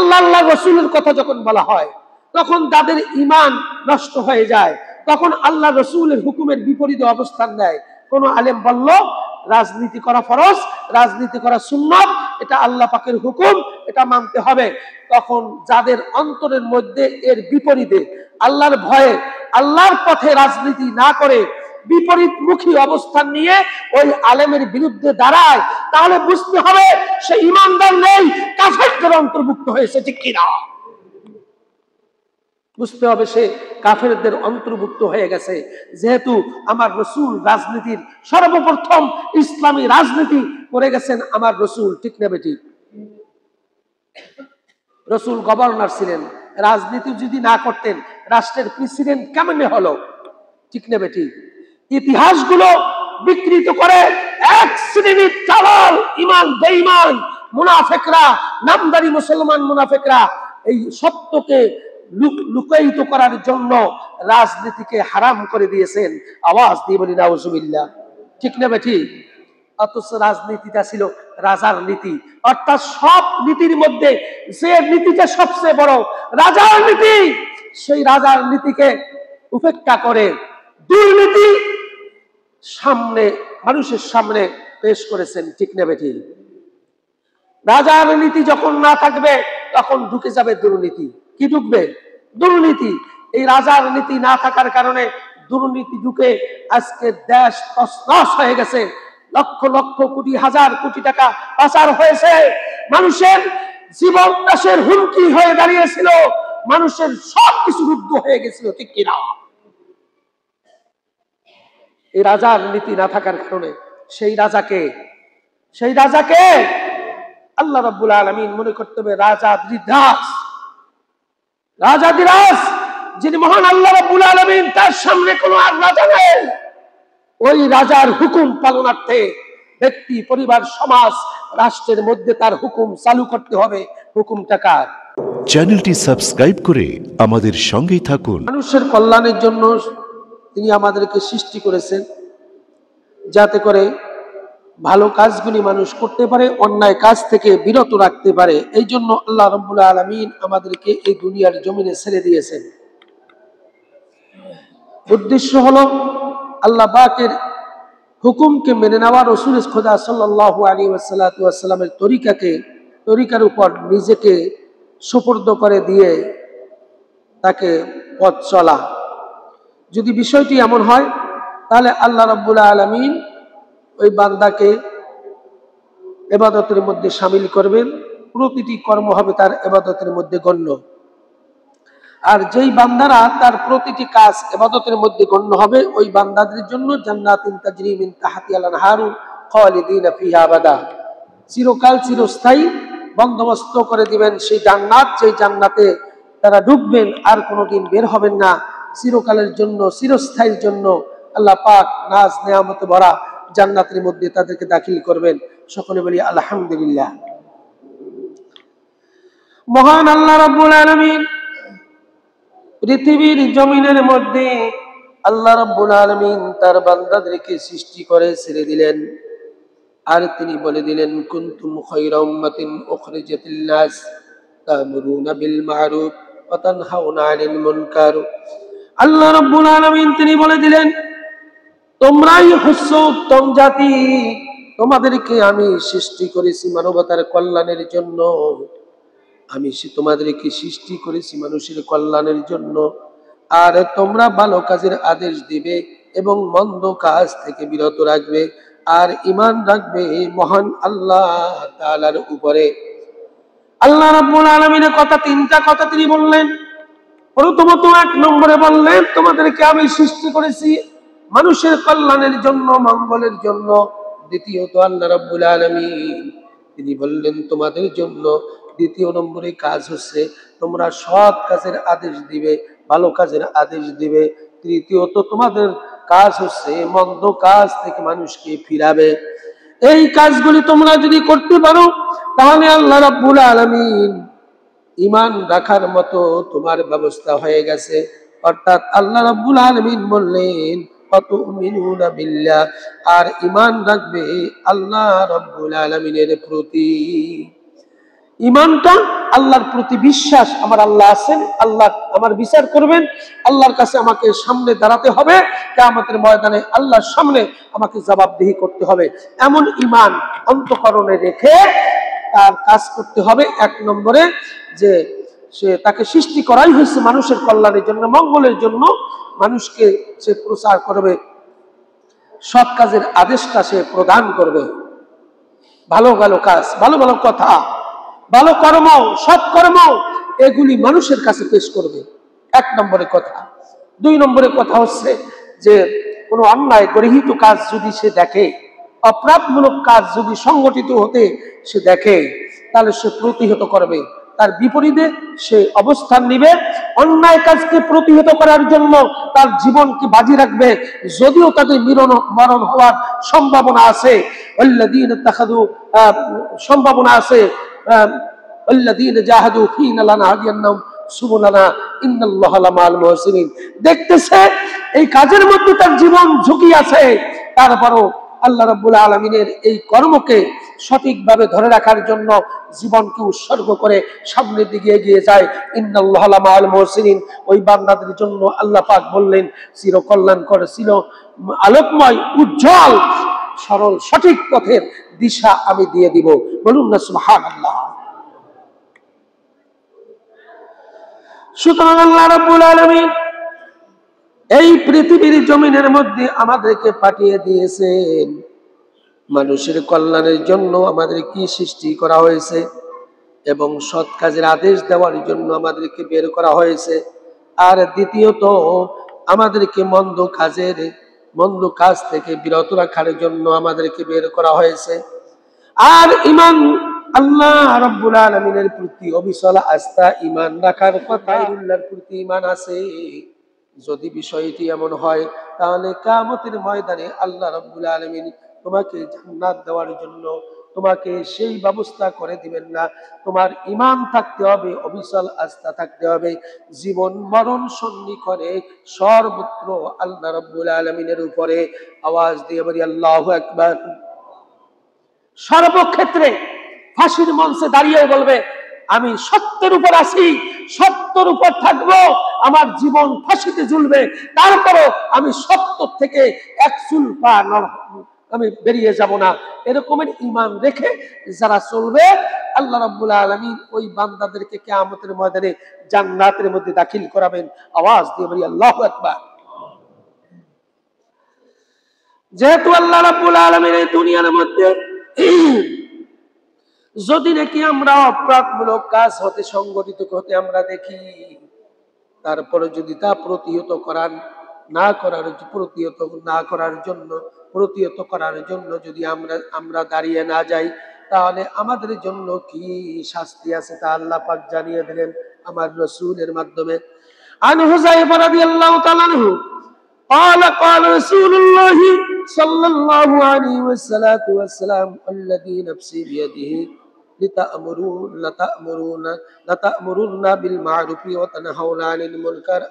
আল্লাহ রসুলের কথা যখন বলা হয় তখন তাদের ঈমান নষ্ট হয়ে যায়, তখন আল্লাহ রসুলের হুকুমের বিপরীতে অবস্থান নেয়। কোন আলেম বলল রাজনীতি করা ফরজ, রাজনীতি করা সুন্নাত, এটা আল্লাহ পাকের হুকুম, এটা মানতে হবে, তখন যাদের অন্তরের মধ্যে এর বিপরীতে আল্লাহর ভয়ে আল্লাহর পথে রাজনীতি না করে বিপরীতমুখী অবস্থান নিয়ে ওই আলেমের বিরুদ্ধে দাঁড়ায়, তাহলে বুঝতে হবে সে ঈমানদার নেই, কাফেরদের অন্তর্ভুক্ত হয়েছে, ঠিক কিনা? বুঝতে হবে সে কাফেরদের অন্তর্ভুক্ত হয়ে গেছে। যেহেতু আমার রসুল রাজনীতির সর্বপ্রথম ইসলামী রাজনীতি করে গেছেন আমার রসুল, ঠিক না বেটি? রসুল গভর্নর ছিলেন, রাজনীতি যদি না করতেন রাষ্ট্রের প্রেসিডেন্ট কেমনে হলো, ঠিক না বেটি? ইতিহাসগুলো বিকৃত করে এক শ্রেণীর চালাল ঈমান বেঈমান মুনাফিকরা, নামদারি মুসলমান মুনাফিকরা এই সত্যকে লুকায়িত করার জন্য রাজনীতিকে হারাম করে দিয়েছেন। আওয়াজ দিয়ে বলি নাউজুবিল্লাহ, ঠিক না বেটি? অথচ রাজনীতিটা ছিল রাজার নীতি, অর্থাৎ সব নীতির মধ্যে যে নীতিটা সবচেয়ে বড় রাজার নীতি, সেই রাজার নীতিকে উপেক্ষা করে দুর্নীতি সামনে মানুষের সামনে পেশ করেছেন, ঠিক না বেটি? রাজার নীতি যখন না থাকবে তখন ঢুকে যাবে দুর্নীতি। কি ঢুকবে? দুর্নীতি। এই রাজার নীতি না থাকার কারণে দুর্নীতি ঢুকে আজকে দেশ তছনছ হয়ে গেছে, লক্ষ লক্ষ কোটি হাজার কোটি টাকা পাচার হয়েছে, মানুষের জীবন নাশের হুমকি হয়ে দাঁড়িয়েছিল, মানুষের সবকিছু রুদ্ধ হয়ে গেছিল, ঠিক কিনা? এই রাজার নীতি না থাকার কারণে সেই রাজাকে আল্লাহ রাব্বুল আলামিন মনে করতে হবে রাজাধিরাজ, যিনি মহান আল্লাহ রাব্বুল আলামিন, তার সামনে কোনো আর রাজা নেই। ওই রাজার হুকুম পালনার্থে ব্যক্তি, পরিবার, সমাজ, রাষ্ট্রের মধ্যে তার হুকুম চালু করতে হবে। হুকুমটা কার? চ্যানেলটি সাবস্ক্রাইব করে আমাদের সঙ্গেই থাকুন। মানুষের কল্যাণের জন্য তিনি আমাদেরকে সৃষ্টি করেছেন, যাতে করে ভালো কাজগুলি মানুষ করতে পারে, অন্যায় কাজ থেকে বিরত রাখতে পারে। এই জন্য আল্লাহ রাব্বুল আলামিন আমাদেরকে এই দুনিয়ার জমিনে ছেড়ে দিয়েছেন। উদ্দেশ্য হলো আল্লাহ পাকের হুকুমকে মেনে নেওয়া, রাসূল খোদা সাল্লাল্লাহু আলাইহি ওয়াসাল্লামের তরিকার উপর নিজেকে সুপর্দ করে দিয়ে তাকে পথ চলা। যদি বিষয়টি এমন হয় তাহলে আল্লাহ রাব্বুল আলামিন ওই বান্দাকে ইবাদতের মধ্যে শামিল করবেন, প্রতিটি কর্ম হবে তার ইবাদতের মধ্যে গণ্য। আর যেই বান্দারা তার প্রতিটি কাজ ইবাদতের মধ্যে গণ্য হবে, ওই বান্দাদের জন্য জান্নাতুন তাজরি মিন তাহতিহাল আনহারু খালিদিনা ফিহা আবাদা, চিরকাল চিরস্থায়ী বন্দোবস্ত করে দিবেন সেই জান্নাত, যেই জান্নাতে তারা ঢুকবেন আর কোনোদিন বের হবেন না, চিরকালের জন্য, চিরস্থায়ীর জন্য আল্লাহ পাক নাজ নেয়ামতে ভরা জান্নাতের মধ্যে তাদেরকে দাখিল করবেন। সকলে বলি আলহামদুলিল্লাহ। মহান আল্লাহ রাব্বুল আলামিন পৃথিবীর জমিনের মধ্যে আল্লাহ রাব্বুল আলামিন তার বান্দাদেরকে সৃষ্টি করে ছেড়ে দিলেন, আর তিনি বলে দিলেন কুনতুম খায়রা উম্মাতিন উখরিজাত লিন-নাস তা'মুরুনা বিল মা'রুফ ওয়া তানহাউনা আনিল মুনকার। আল্লাহ রাব্বুল আলামিন তিনি বলে দিলেন, তোমরাই হচ্ছো উত্তম জাতি, তোমাদেরকে আমি সৃষ্টি করেছি মানবতার কল্যাণের জন্য, আমি তোমাদেরকে সৃষ্টি করেছি মানুষের কল্যাণের জন্য। আর তোমরা ভালো কাজের আদেশ দিবে এবং মন্দ কাজ থেকে বিরত রাখবে, আর ঈমান রাখবে মহান আল্লাহ তাআলার উপরে। আল্লাহ রাব্বুল আলামিনের কথা, তিনটা কথা তিনি বললেন। প্রথমত 1 নম্বরে বললেন তোমাদেরকে আমি সৃষ্টি করেছি মানুষের কল্যাণের জন্য, মঙ্গলের জন্য। দ্বিতীয়ত আল্লাহ রাব্বুল আলামিন তিনি বললেন তোমাদের জন্য দ্বিতীয় নম্বরে কাজ হচ্ছে তোমরা সৎ কাজের আদেশ দিবে, ভালো কাজের আদেশ দিবে। তৃতীয়ত তোমাদের কাজ হচ্ছে মন্দ কাজ থেকে মানুষকে ফিরাবে। এই কাজগুলি তোমরা যদি করতে পারো তাহলে আল্লাহ রাব্বুল আলামিন ঈমান রাখার মতো তোমার ব্যবস্থা হয়ে গেছে। অর্থাৎ আল্লাহ রাব্বুল আলামিন বললেন ফাতুমিনুনা বিল্লাহ, আর ঈমান রাখবে আল্লাহ রাব্বুল আলামিনের প্রতি। ইমানটা আল্লাহর প্রতি বিশ্বাস, আমার আল্লাহ আছেন, আল্লাহ আমার বিচার করবেন, আল্লাহর কাছে আমাকে সামনে দাঁড়াতে হবে, কিয়ামতের ময়দানে আল্লাহর সামনে আমাকে জবাবদিহি করতে হবে, এমন ইমান অন্তঃকরণে রেখে তার কাজ করতে হবে। এক নম্বরে যে সে তাকে সৃষ্টি করাই হয়েছে মানুষের কল্যাণের জন্য, মঙ্গলের জন্য, মানুষকে সে প্রচার করবে, সৎ কাজের আদেশটা সে প্রদান করবে, ভালো ভালো কাজ, ভালো ভালো কথা, ভালো কর্ম, সৎকর্ম, এগুলি মানুষের কাছে পেশ করবে, এক নম্বরের কথা। দুই নম্বরের কথা হচ্ছে যে কোনো অন্যায় গৃহীত কাজ যদি সে দেখে, অপরাধমূলক কাজ যদি সংগঠিত হতে সে দেখে, তাহলে সে প্রতিহত করবে, তার বিপরীতে সে অবস্থান নিবে, অন্যায় কাজকে প্রতিহত করার জন্য তার জীবনকে বাজি রাখবে, যদিও তাদের মরণ হওয়ার সম্ভাবনা আছে। সম্ভাবনা আছে, দেখতেছে এই কাজের মধ্যে তার জীবন ঝুঁকি আছে, তারপরও আল্লাহ রাব্বুল আলামিনের এই কর্মকে সঠিকভাবে ধরে রাখার জন্য জীবনকে উৎসর্গ করে সামনের দিকে এগিয়ে যায়। ইন্নাল্লাহা লামাআল মুহসিনিন, ওই বান্দাদের জন্য আল্লাহ পাক বললেন চির কল্যাণকর, চির আলোকময়, উজ্জ্বল, সরল, সঠিক পথের দিশা আমি দিয়ে দিব। বলুন না সুবহানাল্লাহ। সুতরাং আল্লাহ রাব্বুল আলামিন এই পৃথিবীর জমিনের মধ্যে আমাদেরকে পাঠিয়ে দিয়েছেন মানুষের কল্যাণের জন্য, আমাদের কি সৃষ্টি করা হয়েছে, এবং সৎ কাজের আদেশ দেওয়ার জন্য আমাদেরকে বের করা হয়েছে। আর দ্বিতীয়ত আমাদেরকে মন্দ কাজ থেকে বিরত রাখার জন্য আমাদেরকে বের করা হয়েছে। আর ঈমান আল্লাহ রাব্বুল আলামিনের প্রতি অবিচল আস্থা, ঈমান রাখার কথা, আল্লাহর প্রতি ঈমান আছে, যদি বিষয়টি এমন হয়, তাহলে কিয়ামতের ময়দানে আল্লাহ রাব্বুল আলামিন তোমাকে জান্নাত দেওয়ার জন্য তোমাকে সেই ব্যবস্থা করে দিবেন না। তোমার ঈমান থাকতে হবে, অবিচল আস্থা থাকতে হবে, জীবন মরণ সন্নিকরে সর্বত্র আল্লাহ রাব্বুল আলামিনের উপরে আওয়াজ দিয়ে বলি আল্লাহু আকবার। সর্বক্ষেত্রে ফাঁসির মঞ্চে দাঁড়িয়ে বলবে আমি সত্যের উপর আছি, সত্যের উপর থাকবো, আমার জীবন ফাঁসিতে ঝুলবে, তারপরও আমি সত্য থেকে এক চুল পা আমি বেরিয়ে যাব না। এরকমের ঈমান রেখে যারা চলবে, আল্লাহ রাব্বুল আলামিন ওই বান্দাদেরকে কিয়ামতের ময়দানে জান্নাতের মধ্যে দাখিল করাবেন। আওয়াজ দিয়ে বলি আল্লাহু আকবার। যেহেতু আল্লাহ রাব্বুল আলামিন এই দুনিয়ার মধ্যে যদি নাকি আমরা অপরাধমূলক কাজ হতে সংগঠিত হতে আমরা দেখি, তারপরে যদি তা প্রতিহত করার জন্য যদি আমরা দাঁড়িয়ে না যাই, তাহলে আমাদের জন্য কি শাস্তি আছে তা আল্লাহ পাক জানিয়ে দিলেন আমার রাসূলের মাধ্যমে। আন হুযায়ফা রাদিয়াল্লাহু তাআলা আনহু قال قال رسول الله صلى الله عليه وسلم الذي نفسي بيده لتأمرن بالمعروف وتنهون عن المنكر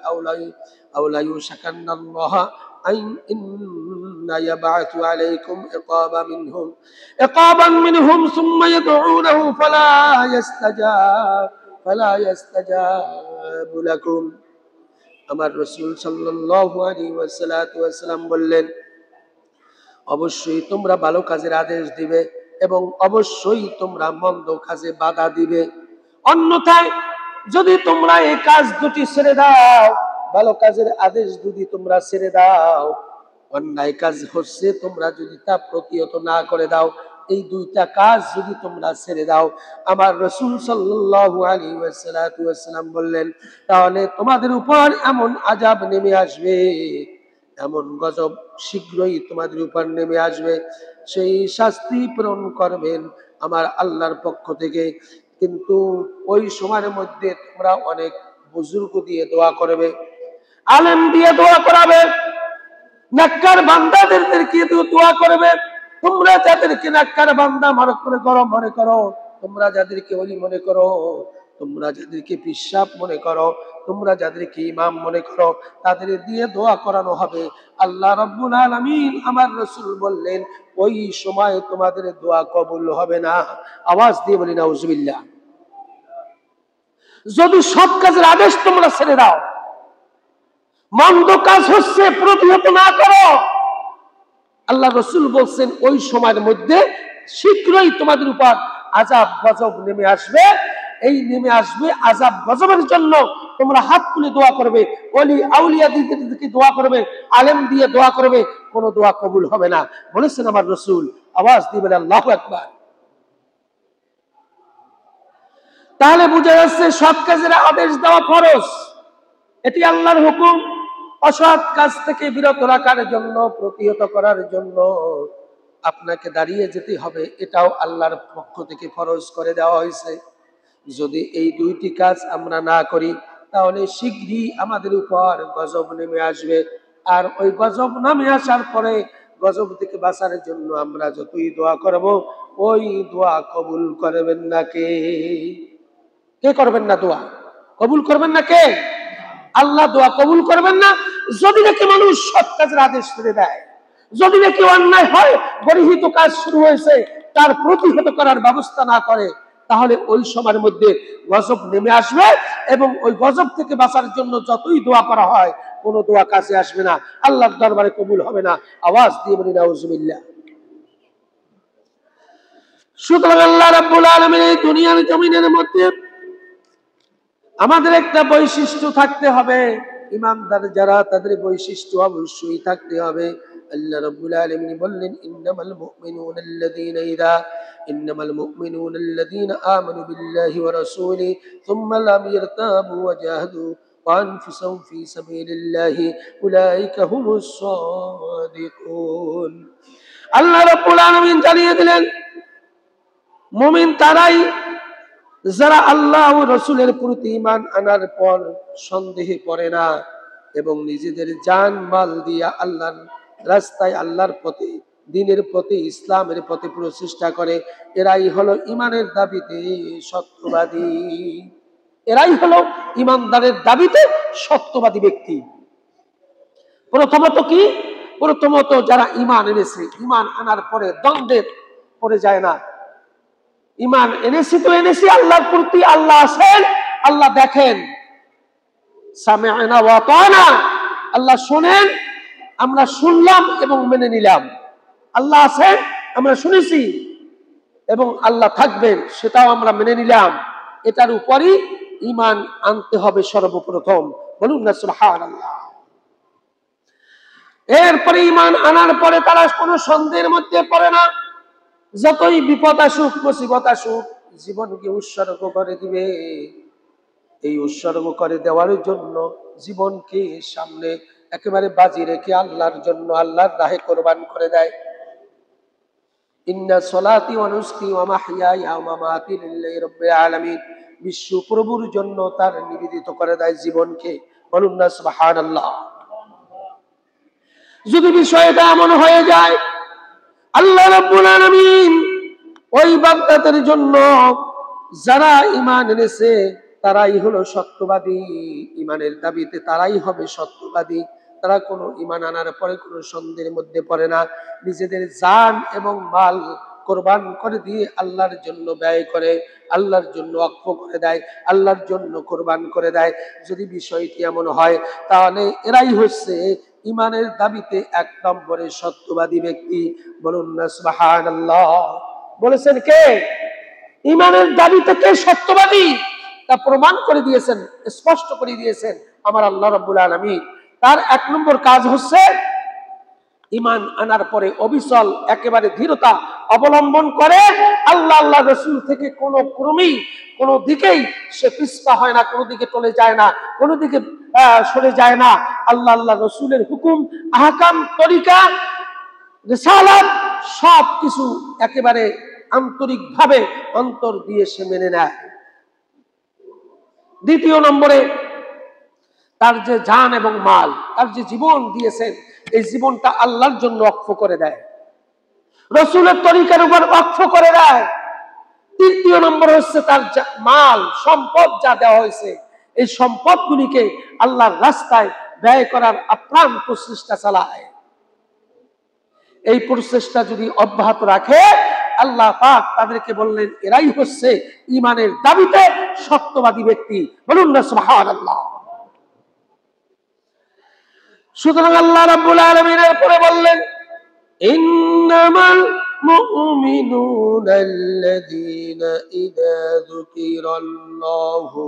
أو لا يوشكن الله أن يبعث عليكم عقابا منهم ثم يدعونه فلا يستجاب لكم। আমার রাসূল সাল্লাল্লাহু আলাইহি ওয়াসাল্লাম বললেন, অবশ্যই তোমরা ভালো কাজের আদেশ দিবে এবং অবশ্যই তোমরা মন্দ কাজে বাধা দিবে। অন্যথায় যদি তোমরা এই কাজ দুটি ছেড়ে দাও, ভালো কাজের আদেশ যদি তোমরা ছেড়ে দাও, অন্যায় কাজ হচ্ছে তোমরা যদি তা প্রতিহত না করে দাও, এই দুইটা কাজ যদি তোমরা ছেড়ে দাও, আমার রাসূল সাল্লাল্লাহু আলাইহি ওয়াসাল্লাম বললেন, তাহলে তোমাদের উপর এমন আযাব নেমে আসবে, এমন গজব শীঘ্রই তোমাদের উপর নেমে আসবে, সেই শাস্তি পূরণ করবেন আমার আল্লাহর পক্ষ থেকে। কিন্তু ওই সময়ের মধ্যে তোমরা অনেক বুজুর্গ দিয়ে দোয়া করবে, আলেম দিয়ে দোয়া করাবে, নেককার বান্দাদেরকে দোয়া করবে। তোমরা যাদেরকে নেককার বান্দা মনে করো, তোমরা যাদেরকে ওলি মনে করো, তোমরা যাদেরকে পিশাব মনে করো, তোমরা যাদেরকে ইমাম মনে করো, তাদের দিয়ে দোয়া করানো হবে। আল্লাহ রাব্বুল আলামিন আমার রাসূল বললেন, ওই সময় তোমাদের দোয়া কবুল হবে না। আওয়াজ দিয়ে বলি নাউজুবিল্লাহ। যদি সৎ কাজের আদেশ তোমরা ছেড়ে দাও, মন্দ কাজ হচ্ছে প্রতিহত না করো, আল্লাহ রাসূল বলছেন ওই সময়ের মধ্যে শীঘ্রই তোমাদের উপর আযাব গজব নেমে আসবে। এই নেমে আসবে আযাব গজবের জন্য তোমরা হাত তুলে দোয়া করবে, ওলি আউলিয়া দিকে দোয়া করবে, আলেম দিয়ে দোয়া করবে, কোনো দোয়া কবুল হবে না। বলেছেন আমার রাসূল। আওয়াজ দিয়ে বলেন আল্লাহু আকবার। তাহলে বোঝা যাচ্ছে সৎ কাজের আদেশ দেওয়া ফরজ, এটি আল্লাহর হুকুম। অসৎ কাজ থেকে বিরত রাখার জন্য, প্রতিহত করার জন্য আপনাকে দাঁড়িয়ে যেতে হবে, এটাও আল্লাহর পক্ষ থেকে ফরজ করে দেওয়া হয়েছে। যদি এই দুইটি কাজ আমরা না করি তাহলে শীঘ্রই আমাদের উপর গজব নেমে আসবে। আর ওই গজব নামে আসার পরে গজব থেকে বাঁচার জন্য আমরা যতই দোয়া করব, ওই দোয়া কবুল করবেন না কে? কে করবেন না? দোয়া কবুল করবেন না কে? আল্লাহ দোয়া কবুল করবেন না যদি নাকি মানুষ সৎ কাজের আদেশ ছেড়ে দেয়, যদি নাকি অন্যায় হয়, গর্হিত কাজ শুরু হয়েছে, তার প্রতিহত করার ব্যবস্থা না করে, তাহলে ওই সময়ের মধ্যে গজব নেমে আসবে এবং ওই গজব থেকে বাঁচার জন্য যতই দোয়া করা হয় কোনো দোয়া কাছে আসবে না, আল্লাহর দরবারে কবুল হবে না। আওয়াজ দিয়ে বলি নাউজুবিল্লাহ। সুতরাং আল্লাহ রাব্বুল আলামিন এই দুনিয়ার জমিনের মধ্যে আমাদের একটা বৈশিষ্ট্য থাকতে হবে। ইমানদার যারা, তাদের বৈশিষ্ট্য অবশ্যই থাকতে হবে। আল্লাহ রাব্বুল আলামিন বললেন, ইন্নামাল মুমিনুনা আল্লাযীনা আমানু বিল্লাহি ওয়া রাসূলিহি সুম্মা লাম ইয়ারতাবু ওয়া জাহাদু ওয়া আনফুসাহুম ফী সাবিলিল্লাহি উলাইকা হুমুস সাদিকুন। আল্লাহ রাব্বুল আলামিন জানিয়ে দিলেন, মুমিন তারাই যারা আল্লাহ ও রাসূলের প্রতি ঈমান আনার পর সন্দেহে পড়ে না এবং নিজেদের জান মাল দিয়ে আল্লাহর রাস্তায়, আল্লাহর পথে, দ্বীনের পথে, ইসলামের পথে প্রচেষ্টা করে। এরাই হলো ঈমানের দাবিতে সত্যবাদী। এরাই হলো ঈমানদারের দাবিতে সত্যবাদী ব্যক্তি। প্রথমত কি? প্রথমত যারা ঈমান এনেছে, ঈমান আনার পরে দ্বন্দ্বে পড়ে যায় না। ঈমান এনেছি তো এনেছি আল্লাহর প্রতি, আল্লাহ আছেন, আল্লাহ দেখেন, সামি'না ওয়া আতা'না, আল্লাহ শুনেন, আমরা শুনলাম এবং মেনে নিলাম। আল্লাহ আছেন, আমরা শুনেছি, এবং আল্লাহ থাকবেন, সেটাও আমরা মেনে নিলাম। এটার উপরই ঈমান আনতে হবে সর্বপ্রথম। বলুন না সুবহানাল্লাহ। এরপরে ঈমান আনার পরে তারা কোনো সন্দেহের মধ্যে পড়ে না। যতই বিপদ আসুক, মুসিবত আসুক, জীবনকে উৎসর্গ করে দিবে। এই উৎসর্গ করে দেওয়ার জন্য জীবনকে সামনে একেবারে বাজি রেখে আল্লাহর জন্য, আল্লাহর রাহে কোরবান করে দেয়। ইন্না সলাতি ওয়া নুসকি ওয়া মাহইয়ায়া ওয়া মামাতি লিল্লাহি রাব্বিল আলামিন, বিশ্ব প্রভুর জন্য তার নিবেদিত করে দেয় জীবনকে। বলুন না সুবহানাল্লাহ। যদি বিষয়টা এমন হয়ে যায়, আল্লাহ রাব্বুল আলামিন ওই বান্দাদের জন্য যারা ঈমান এনেছে তারাই হলো সত্যবাদী। ঈমানের দাবিতে তারাই হবে সত্যবাদী। তারা কোনো ঈমান আনার পরে কোনো সন্দেহের মধ্যে পড়ে না, নিজেদের জান এবং মাল কোরবান করে দিয়ে আল্লাহর জন্য ব্যয় করে, আল্লাহর জন্য ওয়াকফ করে দেয়, আল্লাহর জন্য কোরবান করে দেয়। যদি বিষয়টি এমন হয় তাহলে এরাই হচ্ছে ঈমানের দাবিতে এক নম্বরে সত্যবাদী ব্যক্তি। বলুন না সুবহানাল্লাহ। বলেছেন কে? ঈমানের দাবিতে কে সত্যবাদী তা প্রমাণ করে দিয়েছেন, স্পষ্ট করে দিয়েছেন আমার আল্লাহ রাব্বুল আলামিন। তার এক নম্বর কাজ হচ্ছে ঈমান আনার পরে অবিচল একেবারে দৃঢ়তা অবলম্বন করে আল্লাহ, আল্লাহ রাসূল থেকে কোনো ক্রমেই কোনো দিকেই সে পিছপা হয় না, কোনো দিকে টলে যায় না, কোনো দিকে সরে যায় না। আল্লাহ, আল্লাহ রাসূলের হুকুম, আহকাম, তরিকা, রিসালাত সব কিছু একেবারে আন্তরিকভাবে অন্তর দিয়ে সে মেনে নেয়। দ্বিতীয় নম্বরে তার যে জান এবং মাল, তার যে জীবন দিয়েছেন, এই জীবনটা আল্লাহর জন্য ওয়াকফ করে দেয়, রাসূলের তরিকার উপর ওয়াকফ করে দেয়। তৃতীয় নম্বর হচ্ছে তার মাল, সম্পদ যা দেওয়া হয়েছে, এই সম্পদগুলিকে আল্লাহর রাস্তায় ব্যয় করার আপ্রাণ প্রচেষ্টা চালায়। এই প্রচেষ্টা যদি অব্যাহত রাখে আল্লাহ পাক তাদেরকে বললেন এরাই হচ্ছে ঈমানের দাবিতে সত্যবাদী ব্যক্তি। বলুন না সুবহানাল্লাহ। সুতরাং আল্লাহ রাব্বুল আলামিন এরপরে বললেন ইন্নামাল মুমিনুনা আল্লাযীনা ইযা যুকিরাল্লাহু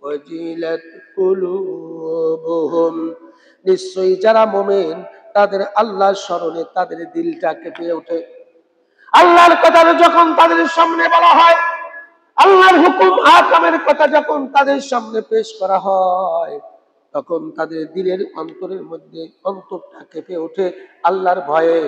ওয়াজিলাত কুলুবুহুম, নিশ্চয়ই যারা মুমিন তাদের আল্লাহর স্মরণে তাদের দিলটা কেঁপে ওঠে। আল্লাহর কথা যখন তাদের সামনে বলা হয়, আল্লাহর হুকুম আহকামের কথা যখন তাদের সামনে পেশ করা হয়, তখন তাদের দিলের অন্তরের মধ্যে অন্তরটা কেঁপে ওঠে আল্লাহর ভয়ে।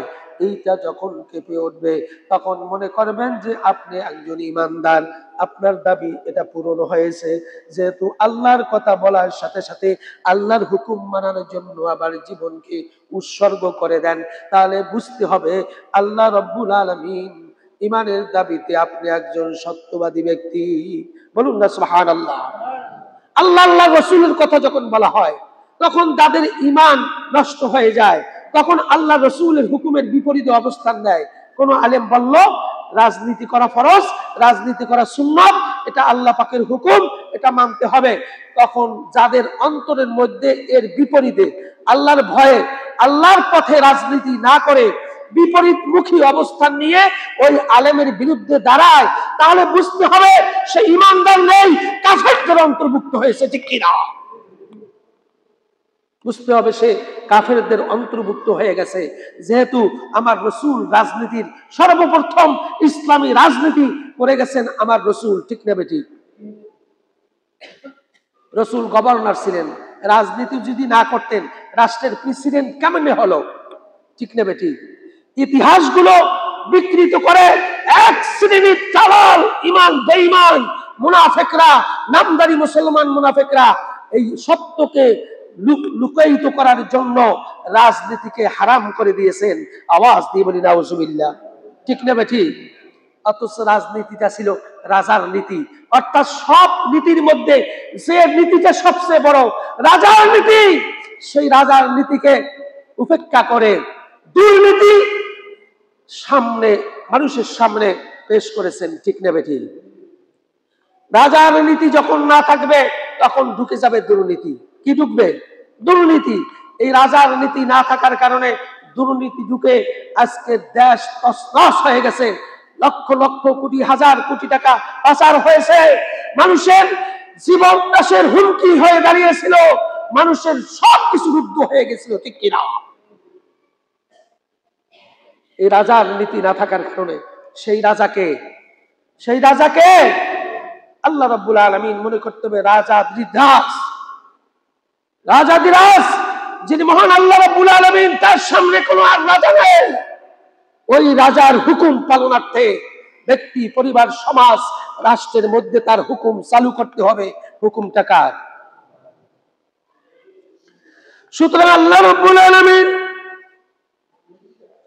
এইটা যখন কেঁপে উঠবে তখন মনে করবেন যে আপনি একজন ইমানদার, আপনার দাবি এটা পূরণ হয়েছে। যেহেতু আল্লাহর কথা বলার সাথে সাথে আল্লাহর হুকুম মানানোর জন্য আবার জীবনকে উৎসর্গ করে দেন, তাহলে বুঝতে হবে আল্লাহ রব্বুল আলামিন ইমানের দাবিতে আপনি একজন সত্যবাদী ব্যক্তি। বলুন না সুবহানাল্লাহ। আল্লাহ আল্লাহ রসুলের কথা যখন বলা হয় তখন তাদের ঈমান নষ্ট হয়ে যায়, তখন আল্লাহ রসুলের হুকুমের বিপরীতে অবস্থান নেয়। কোন আলেম বলল রাজনীতি করা ফরজ, রাজনীতি করা সুন্নাত, এটা আল্লাহ পাকের হুকুম, এটা মানতে হবে। তখন যাদের অন্তরের মধ্যে এর বিপরীতে আল্লাহর ভয়ে আল্লাহর পথে রাজনীতি না করে বিপরীতমুখী অবস্থান নিয়ে ওই আলেমের বিরুদ্ধে দাঁড়ায়, তাহলে বুঝতে হবে সে ঈমানদার নেই, কাফেরদের অন্তর্ভুক্ত হয়েছে। ঠিক কিনা? বুঝতে হবে সে কাফেরদের অন্তর্ভুক্ত হয়ে গেছে। যেহেতু আমার রসুল রাজনীতির সর্বপ্রথম ইসলামী রাজনীতি করে গেছেন আমার রসুল। ঠিক না বেটি? রসুল গভর্নর ছিলেন, রাজনীতি যদি না করতেন রাষ্ট্রের প্রেসিডেন্ট কেমনে হলো? ঠিক না বেটি? ইতিহাসগুলো বিকৃত করে এক শ্রেণীর চালাল ঈমান বেঈমান মুনাফিকরা, নামদারি মুসলমান মুনাফিকরা এই সত্যকে লুকায়িত করার জন্য রাজনীতিকে হারাম করে দিয়েছেন। আওয়াজ দিয়ে বলি নাউজুবিল্লাহ। ঠিক না বেটি? অথচ রাজনীতিটা ছিল রাজার নীতি, অর্থাৎ সব নীতির মধ্যে যে নীতিটা সবচেয়ে বড় রাজার নীতি, সেই রাজার নীতিকে উপেক্ষা করে দুর্নীতি সামনে মানুষের সামনে পেশ করেছেন। ঠিক না বেটি? রাজার নীতি যখন না থাকবে তখন ঢুকে যাবে দুর্নীতি। কি ঢুকবে? দুর্নীতি। এই রাজার নীতি না থাকার কারণে দুর্নীতি ঢুকে আজকে দেশ তছনছ হয়ে গেছে, লক্ষ লক্ষ কোটি হাজার কোটি টাকা পাচার হয়েছে, মানুষের জীবন দাসের হুমকি হয়ে দাঁড়িয়েছিল, মানুষের সবকিছু রুদ্ধ হয়ে গেছিল। ঠিক কিনা? এই রাজার নীতি না থাকার কারণে সেই রাজাকে আল্লাহ রাব্বুল আলামিন মনে করতে হবে রাজাধিরাজ, যিনি মহান আল্লাহ রাব্বুল আলামিন, তার সামনে কোনো আর রাজা নেই। ওই রাজার হুকুম পালনার্থে ব্যক্তি, পরিবার, সমাজ, রাষ্ট্রের মধ্যে তার হুকুম চালু করতে হবে। হুকুমটা কার? সুতরাং আল্লাহ রাব্বুল আলামিন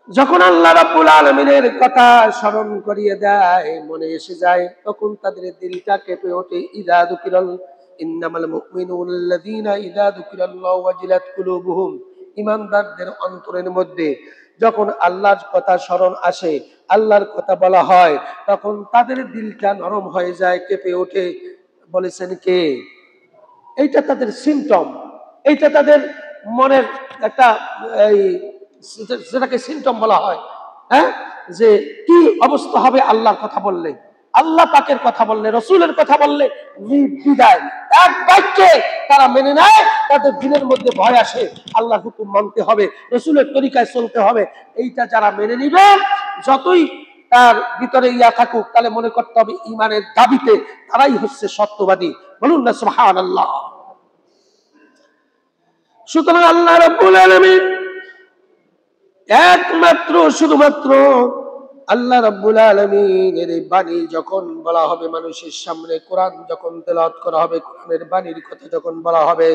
যখন আল্লাহ রাব্বুল আলামিনের কথা স্মরণ করিয়ে দেয়, মনে এসে যায়, তখন তাদের দিলটা কেঁপে ওঠে। ইযা যুকিরাল ইন্নামাল মুমিনুনা আল্লাযীনা ইযা যুকিরাল্লাহু ওয়াজিলাত কুলুবুহুম, ঈমানদারদের অন্তরের মধ্যে যখন আল্লাহর কথা স্মরণ আসে, আল্লাহর কথা বলা হয়, তখন তাদের দিলটা নরম হয়ে যায়, কেঁপে ওঠে। বলেছেন কে? এইটা তাদের সিমটম, এইটা তাদের মনের একটা যেটাকে সিমটম বলা হয়। হ্যাঁ, যে কি অবস্থা হবে আল্লাহর কথা বললে, আল্লাহ পাকের কথা বললে, রসুলের কথা বললে নির্দ্বিধায় এক বাক্যে তারা মেনে নেয়। তাদের দিলের মধ্যে ভয় আসে, আল্লাহর হুকুম মানতে হবে, রসুলের তরিকায় চলতে হবে। এইটা যারা মেনে নিবে, যতই তার ভিতরে ইয়া থাকুক, তাহলে মনে করতে হবে ঈমানের দাবিতে তারাই হচ্ছে সত্যবাদী। বলুন না সুবহানাল্লাহ। সুতরাং আল্লাহ রাব্বুল আলামিন একমাত্র শুধুমাত্র আল্লাহ রাব্বুল আলামিনের বাণী যখন বলা হবে মানুষের সামনে, কোরআন যখন তেলাওয়াত করা হবে, কোরআনের বাণীর কথা যখন বলা হবে,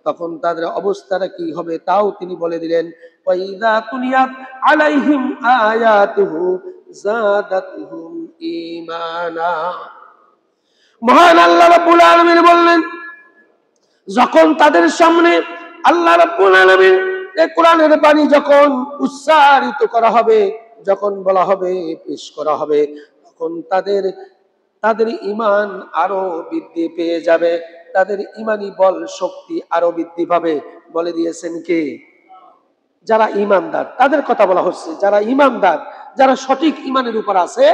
তখন তাদের অবস্থাটা কি হবে তাও তিনি বলে দিলেন। ওয়াইযা তুলিয়াত আলাইহিম আয়াতুহু যাদাতুহুম ঈমানা। মহান আল্লাহ রাব্বুল আলামিন বললেন, যখন তাদের সামনে আল্লাহ রাব্বুল আলামিন এই কোরআনের বাণী যখন উচ্চারিত করা হবে, যখন বলা হবে, পেশ করা হবে, তখন তাদের ঈমান আরো বৃদ্ধি পেয়ে যাবে, তাদের ঈমানি বল শক্তি আরো বৃদ্ধি পাবে। বলে দিয়েছেন কে? যারা ঈমানদার, তাদের কথা বলা হচ্ছে। যারা ঈমানদার, যারা সঠিক ঈমানের উপর আছে,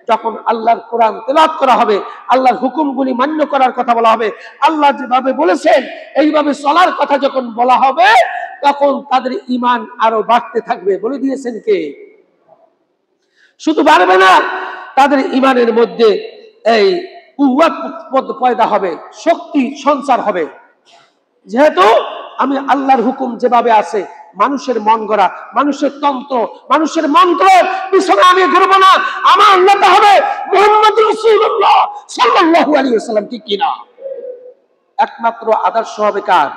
যখন আল্লাহর কোরআন তেলাওয়াত করা হবে, আল্লাহর হুকুমগুলি মান্য করার কথা বলা হবে, আল্লাহ যেভাবে বলেছেন এইভাবে চলার কথা যখন বলা হবে, তখন তাদের ঈমান আরো বাড়তে থাকবে। বলে দিয়েছেন কে? শুধু বাড়বে না, তাদের ঈমানের মধ্যে এই কুওয়াত পয়দা হবে, শক্তি সঞ্চার হবে। যেহেতু আমি আল্লাহর হুকুম যেভাবে আছে, মানুষের মন গড়া, মানুষের তন্ত্র, মানুষের মন্ত্র পিছনে আমি ঘুরবো না। আমার নেতা হবে মুহাম্মদ রাসূলুল্লাহ সাল্লাল্লাহু আলাইহি ওয়াসাল্লাম, ঠিক কিনা? একমাত্র আদর্শ হবে কার?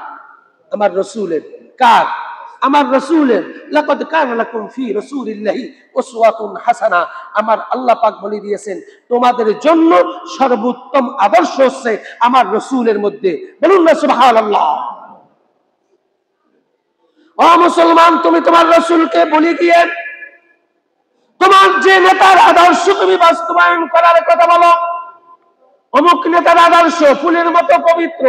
আমার রাসূলের। কার? আমার রাসূলের। লাকাদ কানা লাকুম ফি রাসূলিল্লাহি উসওয়াতুন হাসানা। আমার আল্লাহ পাক বলে দিয়েছেন, তোমাদের জন্য সর্বোত্তম আদর্শ হচ্ছে আমার রাসূলের মধ্যে। বলুন না সুবহানাল্লাহ। ও মুসলমান, তুমি তোমার রাসূলকে বলে দিয়ে তোমার যে নেতার আদর্শ তুমি বাস্তবায়ন করার কথা বলো, অমুক নেতার আদর্শ ফুলের মতো পবিত্র,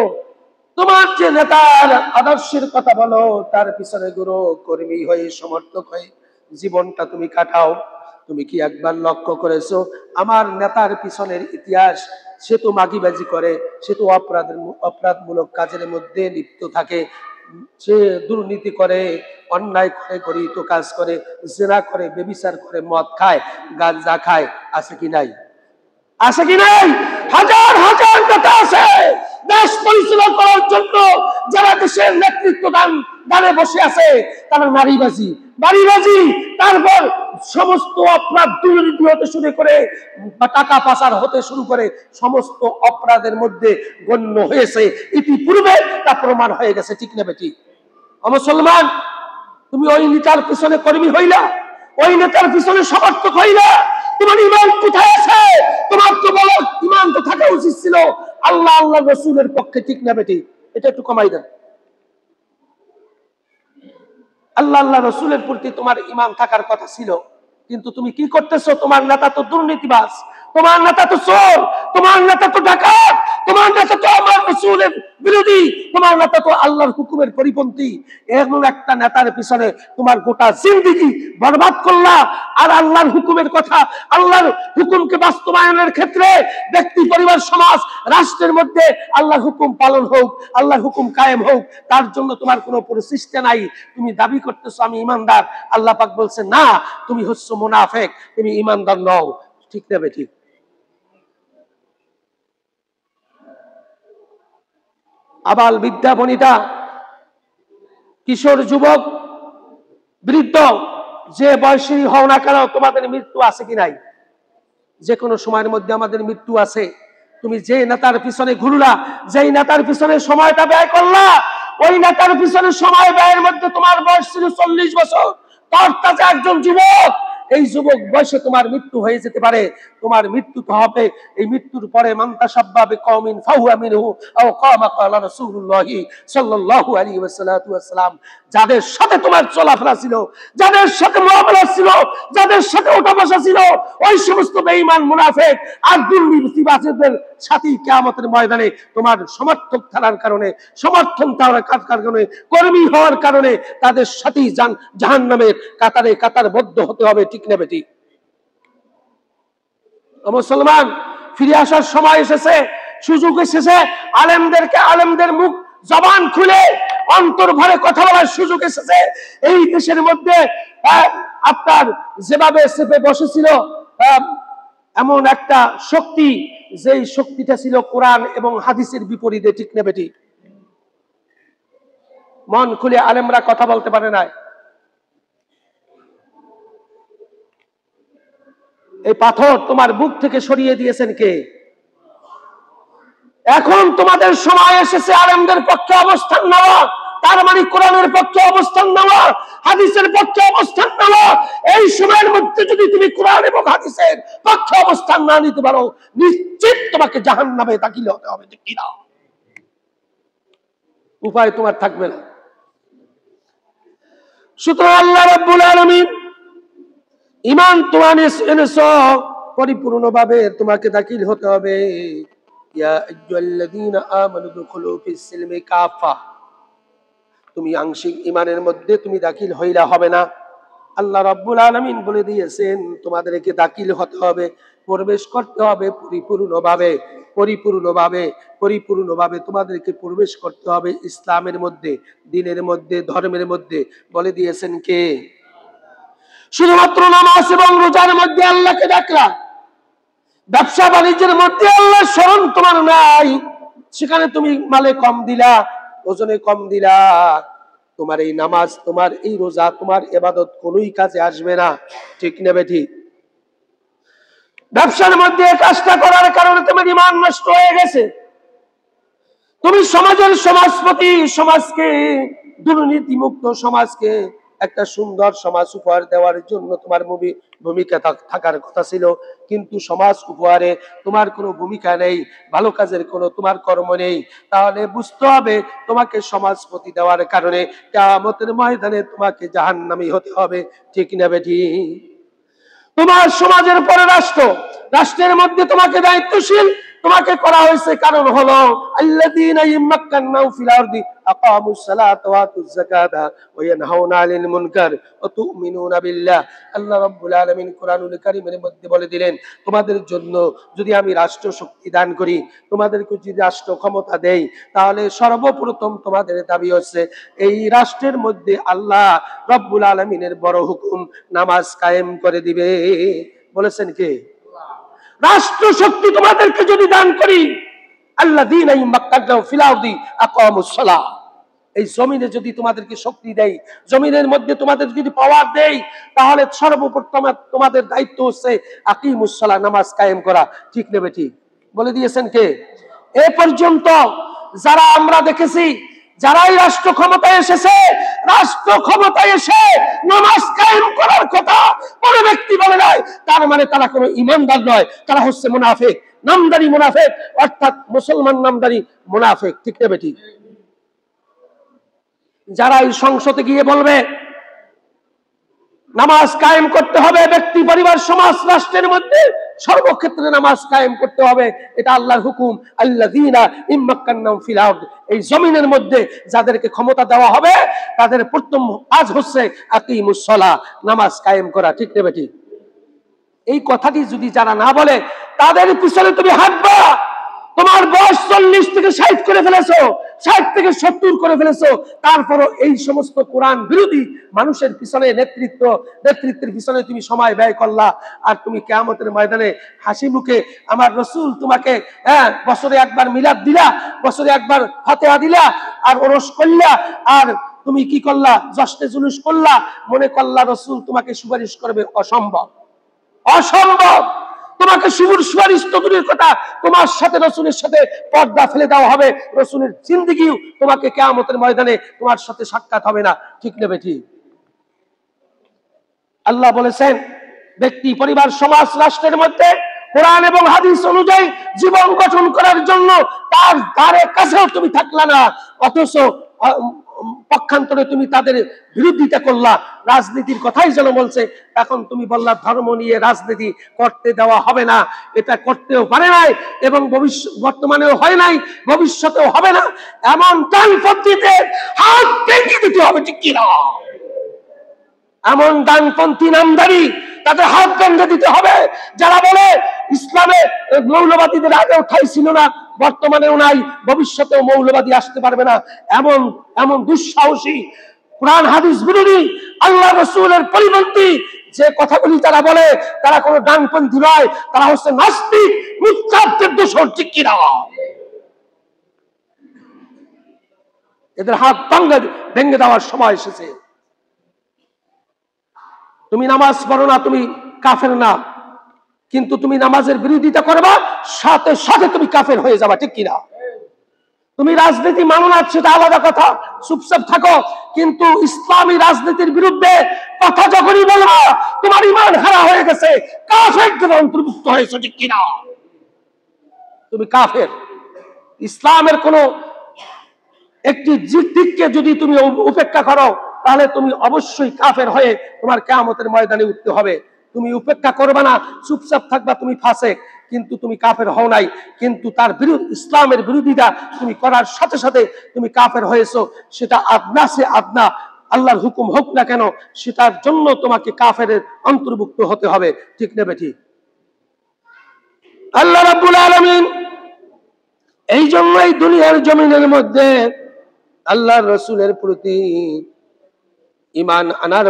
তোমার যে নেতার আদর্শের কথা বলো, তার পিছনে গুরু কর্মী হয়ে, সমর্থক হয়ে জীবনটা তুমি কাটাও। তুমি কি একবার লক্ষ্য করেছো আমার নেতার পিছনের ইতিহাস? সে তো মাগিবাজি করে, সে তো অপরাধমূলক কাজের মধ্যে লিপ্ত থাকে, সে দুর্নীতি করে, অন্যায় করে, গরিত কাজ করে, জেনা করে, ব্যভিচার করে, মদ খায়, গাঁজা খায়। আছে কি নাই? আছে কি নাই? হাজার হাজার নেতা আছে দেশ পরিচালনা করার জন্য, যারা দেশের নেতৃত্ব দানে বসে আছে, তারা নারীবাজি, বাড়িবাজি, তারপর সমস্ত অপরাধ, দুর্নীতি হতে শুরু করে টাকা পাচার হতে শুরু করে সমস্ত অপরাধের মধ্যে গণ্য হয়েছে। ইতিপূর্বে তা প্রমাণ হয়ে গেছে, ঠিক না বেটি? মুসলমান, তুমি ওই নেতার পিছনে কর্মী হইলা, ওই নেতার পিছনে সমর্থক হইলা, তোমার ঈমান কোথায় আছে? তোমার তো বলো ঈমান তো থাকা উচিত ছিল আল্লাহ আল্লাহ রাসূলের পক্ষে, ঠিক না বেটি? এটা একটু কমাই দেন। আল্লাহ আল্লাহ রাসূলের প্রতি তোমার ঈমান থাকার কথা ছিল, কিন্তু তুমি কি করতেছো? তোমার নেতা তো দুর্নীতিবাজ, তোমার নেতা তো চোর, তোমার নেতা তো ডাকাত, তোমার নেতা তো আমার রাসূলের বিরোধী, তোমার নেতা তো আল্লাহর হুকুমের পরিপন্থী। এমন একটা নেতার পিছনে তোমার গোটা জিন্দেগি বরবাদ করলা। আর আল্লাহর হুকুমের কথা, আল্লাহর হুকুমকে বাস্তবায়নের ক্ষেত্রে ব্যক্তি, পরিবার, সমাজ, রাষ্ট্রের মধ্যে আল্লাহর হুকুম পালন হোক, আল্লাহর হুকুম কায়েম হোক, তার জন্য তোমার কোনো প্রচেষ্টা নাই। তুমি দাবি করতেছো আমি ইমানদার, আল্লাহ পাক বলছে না, তুমি হচ্ছ মুনাফিক, তুমি ইমানদার নও। ঠিক না বেঠি? আবাল বিদ্যা বনিতা, কিশোর, যুবক, বৃদ্ধ, যে বয়সী হও না কেন, তোমাদের মৃত্যু আছে কি নাই? যে কোনো সময়ের মধ্যে আমাদের মৃত্যু আছে। তুমি যে নেতার পিছনে ঘুরলা, যেই নেতার পিছনে সময়টা ব্যয় করলা, ওই নেতার পিছনে সময় ব্যয়ের মধ্যে তোমার বয়স ছিল 40 বছর, তার কাছে একজন যুবক, এই যুবক বয়সে তোমার মৃত্যু হয়ে যেতে পারে। তোমার মৃত্যু তো হবে। এই মৃত্যুর পরে মান তাশাব্বা বিকওমিন ফাহুয়া মিনহু আও কামা ক্বালা রাসূলুল্লাহি সাল্লাল্লাহু আলাইহি ওয়াসাল্লাম, যাদের সাথে তোমার চলাফেরা ছিল, যাদের সাথে মুআমালা ছিল, যাদের সাথে ওঠা বসা ছিল, ওই সমস্ত বেঈমান, মুনাফিক আর দুর্নীতিবাজদের সাথে কিয়ামতের ময়দানে তোমার সমর্থক থাকার কারণে, সমর্থন থাকার কারণে, কর্মী হওয়ার কারণে তাদের সাথেই জাহান্নামের কাতারে কাতারবদ্ধ হতে হবে, ঠিক না বেটি? মুসলমান, ফিরে আসার সময় এসেছে, সুযোগ এসেছে। আলেমদেরকে, আলেমদের মুখ জবান খুলে অন্তর ভরে কথা বলার সুযোগ এসেছে। এই দেশের মধ্যে আপনার যেভাবে চেপে বসেছিল এমন একটা শক্তি, যেই শক্তিটা ছিল কোরআন এবং হাদিসের বিপরীতে, ঠিক না বেটি? মন খুলে আলেমরা কথা বলতে পারে না। এই পাথর তোমার বুক থেকে সরিয়ে দিয়েছেন কে? এখন তোমাদের সময় এসেছে আলেমদের পক্ষে অবস্থান নেওয়া, তার মানে কোরআনের পক্ষে অবস্থান নেওয়া, হাদিসের পক্ষে অবস্থান নেওয়া। এই সময়ের মধ্যে যদি তুমি কোরআন এবং হাদিসের পক্ষে অবস্থান না নিতে পারো, নিশ্চিত তোমাকে জাহান্নামে দাখিল হতে হবে, ঠিক কিনা? উপায় তোমার থাকবে না। সুতরাং আল্লাহ রাব্বুল আলামিন ঈমান তোমার এনেছো, পরিপূর্ণভাবে তোমাকে দাখিল হতে হবে। ইয়া আইয়ুহাল্লাযীনা আমানু দুখুলু ফিস সিলমি কাফা, তুমি আংশিক ঈমানের মধ্যে তুমি দাখিল হইলা হবে না। আল্লাহ রাব্বুল আলামিন বলে দিয়েছেন তোমাদেরকে দাখিল হতে হবে, প্রবেশ করতে হবে পরিপূর্ণভাবে, পরিপূর্ণভাবে, পরিপূর্ণভাবে তোমাদেরকে প্রবেশ করতে হবে ইসলামের মধ্যে, দ্বীনের মধ্যে, ধর্মের মধ্যে। বলে দিয়েছেন কে? শুধুমাত্র নামাজ এবং রোজার মধ্যে আল্লাহকে ডাকলা, ব্যবসা বাণিজ্যের মধ্যে আল্লাহর স্মরণ তোমার নাই, সেখানে তুমি মালে কম দিলা, ওজনে কম দিলা, তোমার এই নামাজ, তোমার এই রোজা, তোমার ইবাদত কোনোই কাজে আসবে না। ঠিক না বেঠিক? ব্যবসার মধ্যে কাজটা করার কারণে তোমার ঈমান নষ্ট হয়ে গেছে। তুমি সমাজের সমাজপতি, সমাজকে, দুর্নীতিমুক্ত সমাজকে একটা সুন্দর সমাজ উপহার দেওয়ার জন্য তোমার ভূমিকা থাকার কথা ছিল, কিন্তু সমাজ উপহারে তোমার কোনো ভূমিকা নেই, ভালো কাজের কোনো তোমার কর্ম নেই। তাহলে বুঝতে হবে তোমাকে সমাজপতি দেওয়ার কারণে কিয়ামতের ময়দানে তোমাকে জাহান্নামী হতে হবে। ঠিক না বেঠিক? তোমার সমাজের পরে রাষ্ট্র, রাষ্ট্রের মধ্যে তোমাকে দায়িত্বশীল তোমাকে করা হয়েছে, কারণ হলো আল্লাযীনা ইয়ামাক্কানাউ ফিল আরদি আকামুস সালাতা ওয়া আতুজ যাকাতা ওয়া ইয়ানহাউনা আনিল মুনকার ওয়া তু'মিনুনা বিল্লাহ। আল্লাহ রাব্বুল আলামিন কোরআনুল কারীমের মধ্যে বলে দিলেন তোমাদের জন্য যদি আমি রাষ্ট্র শক্তি দান করি, তোমাদেরকে যদি রাষ্ট্র ক্ষমতা দেই, তাহলে সর্বপ্রথম তোমাদের দাবি হচ্ছে এই রাষ্ট্রের মধ্যে আল্লাহ রাব্বুল আলামিনের বড় হুকুম নামাজ কায়েম করে দিবে। বলেছেন কে? রাষ্ট্র শক্তি তোমাদেরকে যদি দান করি, আল্লাযীনা ইয়ামাক্কানাউ ফিল আরদি আকামুস সালাহ, এই জমিনে যদি তোমাদেরকে শক্তি দেই, জমিনের মধ্যে তোমাদের যদি পাওয়ার দেই, তাহলে সর্বপ্রথম তোমাদের দায়িত্ব হচ্ছে আকিমুস সালাহ, নামাজ কায়েম করা। ঠিক নেবে ঠিক? বলে দিয়েছেন কে? এ পর্যন্ত যারা আমরা দেখেছি, যারাই রাষ্ট্র ক্ষমতায় এসেছে, রাষ্ট্র ক্ষমতায় এসে নামাজ কায়েম করার কথা কোনো ব্যক্তি বলে নাই, তার মানে তারা কোনো ঈমানদার নয়, তারা হচ্ছে মুনাফিক, নামদারি মুনাফিক, অর্থাৎ মুসলমান নামদারি মুনাফিক। ঠিক না বেঠিক? যারা এই সংসদে গিয়ে বলবে নামাজ কায়েম করতে হবে, ব্যক্তি, পরিবার, সমাজ, রাষ্ট্রের মধ্যে সর্বক্ষেত্রে নামাজ কায়েম করতে হবে, এটা আল্লাহর হুকুম। আল্লাযীনা ইম্মাক্কানাউ ফিল আরদ, এই জমিনের মধ্যে যাদেরকে ক্ষমতা দেওয়া হবে তাদের প্রথম কাজ হচ্ছে আকিমুস সালাহ, নামাজ কায়েম করা। ঠিক না বেঠিক? এই কথাটি যদি যারা না বলে, তাদের পিছনে তুমি হাঁটবা। তোমার বয়স 40 থেকে 60 করে ফেলেছো, 60 থেকে 70 করে ফেলেছো, তারপরও এই সমস্ত কোরআন বিরোধী মানুষের পিছনে, নেতৃত্বের পিছনে তুমি সময় ব্যয় করলা। আর তুমি কিয়ামতের ময়দানে হাসি মুখে আমার রাসূল তোমাকে বছরে একবার মিলাদ দিলা, বছরে একবার ফাতিহা দিলা, আর ওরস করলা, আর তুমি কি করলা? জশ্নে জুলুস করলা, মনে করলা রাসূল তোমাকে সুপারিশ করবে। অসম্ভব, অসম্ভব। তোমাকে সুপারিশ তো দূরের কথা, তোমার সাথে রাসূলের সাথে পর্দা ফেলে দেওয়া হবে। রাসূলের জিন্দেগিও তোমাকে কিয়ামতের ময়দানে তোমার সাথে সাক্ষাৎ হবে না। ঠিক না বেঠিক? আল্লাহ বলেছেন ব্যক্তি, পরিবার, সমাজ, রাষ্ট্রের মধ্যে কোরআন এবং হাদিস অনুযায়ী জীবন গঠন করার জন্য তার ধারে কাছেও তুমি থাকলা না, অথচ পক্ষান্তরে তুমি তাদের বিরোধিতা করলা। রাজনীতির কথাই যেন বলছে, এখন তুমি বললা ধর্ম নিয়ে রাজনীতি করতে দেওয়া হবে না। এটা করতেও পারে নাই, এবং বর্তমানেও হয় নাই, ভবিষ্যতেও হবে না। এমন ডানপন্থীতে হাত ভেঙে দিতে হবে। ঠিক কিনা? এমন ডানপন্থী নামদারি তাদের হাত ভেঙে দিতে হবে যারা বলে ইসলামে মৌলবাদীদের আগেও ঠাঁই ছিল না, বর্তমানেও নাই, ভবিষ্যতেও মৌলবাদী আসতে পারবে না। এমন এমন দুঃসাহসী, কোরআন হাদিস বিরোধী, আল্লাহ রাসূলের পরিপন্থী যে কথাগুলি তারা বলে, তারা কোনো ডানপন্থী নয়, তারা হচ্ছে নাস্তিক, মুরতাদের দোসর। ঠিক কিনা? এদের হাত ভেঙে দেওয়ার সময় এসেছে। তুমি নামাজ পড়ো না, তুমি কাফের না, কিন্তু তুমি নামাজের বিরোধিতা করবা, সাথে সাথে তুমি কাফের হয়ে যাবা। ঠিক কিনা? তুমি রাজনীতি মানো না, সেটা আলাদা কথা, চুপচাপ থাকো, কিন্তু ইসলামী রাজনীতির বিরুদ্ধে কথা যখনই বলবা, তোমার ঈমান হারা হয়ে গেছে, কাফেরদের অন্তর্ভুক্ত হয়েছে। ঠিক কিনা? তুমি কাফের। ইসলামের কোন একটি দিককে যদি তুমি উপেক্ষা করো, তাহলে তুমি অবশ্যই কাফের হয়ে তোমার কিয়ামতের ময়দানে উঠতে হবে। তুমি উপেক্ষা করবে না, চুপচাপ থাকবা, তুমি ফাসেক, কিন্তু তুমি কাফের হও নাই। কিন্তু তার বিরুদ্ধে ইসলামের বিরোধিতা তুমি করার সাথে সাথে তুমি কাফের হয়েছো, সেটা আদনা সে আদনা আল্লাহর হুকুম হোক না কেন, সেটার জন্য তোমাকে কাফের অন্তর্ভুক্ত হতে হবে। ঠিক নেবে ঠিক? আল্লাহ রাব্বুল আলামিন এই জন্য এই দুনিয়ার জমিনের মধ্যে আল্লাহর রাসূলের প্রতি ঈমান আনার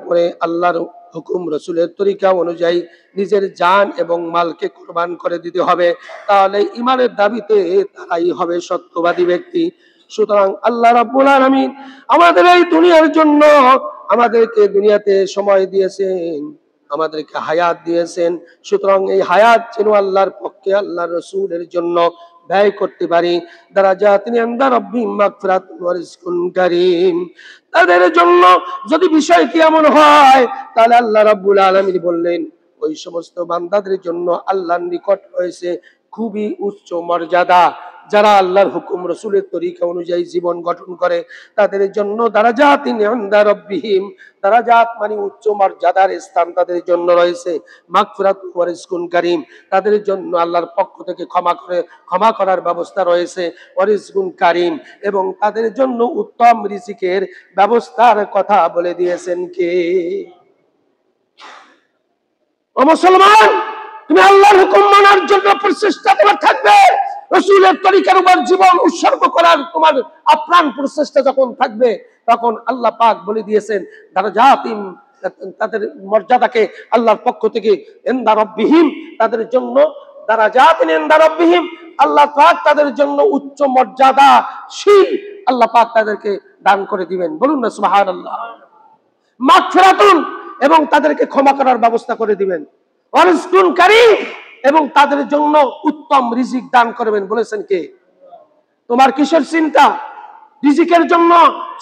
পরে আল্লাহর হুকুম রাসূলের তরিকা অনুযায়ী নিজের জান এবং মালকে কুরবান করে দিতে হবে, তাহলে ঈমানের দাবিতে তারাই হবে সত্যবাদী ব্যক্তি। সুতরাং আল্লাহ রাব্বুল আলামিন আমাদের এই দুনিয়ার জন্য আমাদেরকে দুনিয়াতে সময় দিয়েছেন, আমাদেরকে হায়াত দিয়েছেন। সুতরাং এই হায়াত যেন আল্লাহর পক্ষে আল্লাহর রাসূলের জন্য ব্যয় করতে পারি। দারাজাতিন ইনদা রাব্বিহিম মাগফিরাতুন ওয়া রিজকুন কারীম। তাদের জন্য যদি বিষয়টি এমন হয়, তাহলে আল্লাহ রাব্বুল আলামিন বললেন ওই সমস্ত বান্দাদের জন্য আল্লাহর নিকট হয়েছে খুবই উচ্চ মর্যাদা। যারা আল্লাহর হুকুম রাসূলের তরিকা অনুযায়ী জীবন গঠন করে তাদের জন্য দারাজাতিন ইনদা রাব্বিহিম, দারাজাত মানে উচ্চ মর্যাদার স্থান তাদের জন্য রয়েছে। মাগফিরাতুন ওয়া রিজকুন কারীম, তাদের জন্য আল্লাহর পক্ষ থেকে ক্ষমা করার ব্যবস্থা রয়েছে। ওয়া রিজকুন কারীম, এবং তাদের জন্য উত্তম রিজিকের ব্যবস্থার কথা বলে দিয়েছেন কে? ও মুসলমান, তুমি আল্লাহর হুকুম মানার জন্য প্রচেষ্টা তোমার থাকবে, রাসূলের তরিকার উপর জীবন উৎসর্গ করার তোমার আপ্রাণ প্রচেষ্টা যখন থাকবে, তখন আল্লাহ পাক বলে দিয়েছেন দারাজাতিন, তাদের মর্যাদাকে আল্লাহর পক্ষ থেকে ইনদা রাব্বিহিম, তাদের জন্য দারাজাতিন ইনদা রাব্বিহিম, আল্লাহ পাক তাদের জন্য উচ্চ মর্যাদাশীল আল্লাহ পাক তাদেরকে দান করে দিবেন। বলুন না সুবহানাল্লাহ। মাগফিরাতুন, এবং তাদেরকে ক্ষমা করার ব্যবস্থা করে দিবেন। ওয়া রিজকুন কারীম, এবং তাদের জন্য উত্তম রিজিক দান করবেন। বলেছেন কে? তোমার কিসের চিন্তা? রিজিকের জন্য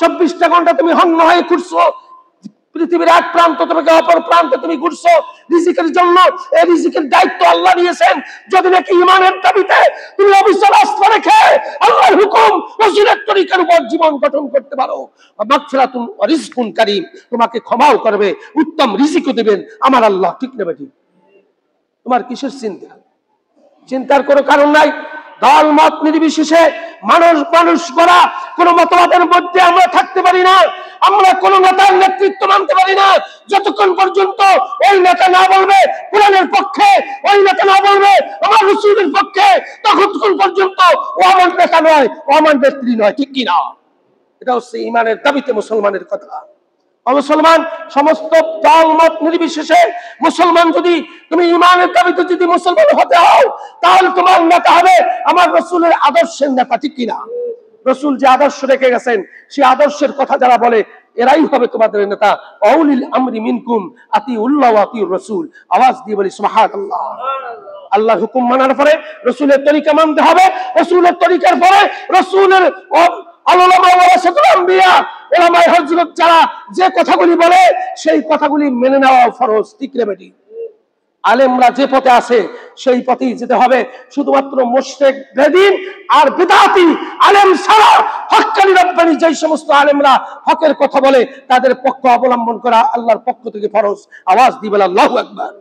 24টা ঘন্টা তুমি হন্য হয়ে ঘুরছো, পৃথিবীর এক প্রান্ত থেকে অপর প্রান্তে তুমি ঘুরছো রিজিকের জন্য। এই রিজিকের দায়িত্ব আল্লাহ নিয়েছেন। যদি নাকি ঈমানের দাবিতে তুমি অবিচল আস্থা রেখে আল্লাহর হুকুম রাসূলের তরিকার উপর জীবন গঠন করতে পারো, মাগফিরাতুন ওয়া রিজকুন কারীম, তোমাকে ক্ষমাও করবে, উত্তম রিজিকও দিবেন আমার আল্লাহ। ঠিক না বেটি? তোমার কিসের চিন্তা? চিন্তার কোনো কারণ নাই। দল মত নির্বিশেষে মানুষ করা কোন মতবাদের মধ্যে আমরা থাকতে পারি না। আমরা কোন নেতার নেতৃত্ব মানতে পারি না যতক্ষণ পর্যন্ত ওই নেতা না বলবে কোরআনের পক্ষে, ওই নেতা না বলবে আমার রাসূলের পক্ষে, ততক্ষণ পর্যন্ত ও আমার নেতা নয়, ও আমার নেত্রী নয়। ঠিক কিনা? এটা হচ্ছে ঈমানের দাবিতে মুসলমানের কথা। মুসলমান, সমস্ত দল মত নির্বিশেষে মুসলমান, যদি তুমি ঈমানের দাবিতে যদি মুসলমান হতে হও, তাহলে তোমার নেতা হবে আমার রাসূলের আদর্শের নেতা। ঠিক কিনা? রাসূল যে আদর্শ রেখে গেছেন সেই আদর্শের কথা যারা বলে এরাই হবে তোমাদের নেতা। আউলিল আমরি মিনকুম আতিউল্লাহ ওয়া আতিউর রাসূল। আওয়াজ দিয়ে বলি সুবহানাল্লাহ। আল্লাহর হুকুম মানার পরে রাসূলের তরিকা মানতে হবে, রাসূলের তরিকার পরে রাসূলের যারা যে কথাগুলি বলে সেই কথাগুলি মেনে নেওয়া ফরজ। ঠিক রে বেটি? আলেমরা যে পথে আছে সেই পথেই যেতে হবে। শুধুমাত্র মুশরিক, বেদিন আর বিদআতি আলেম ছাড়া হক্কানি রব্বানি যে সমস্ত আলেমরা হকের কথা বলে তাদের পক্ষ অবলম্বন করা আল্লাহর পক্ষ থেকে ফরজ। আওয়াজ দিবেন আল্লাহু আকবার।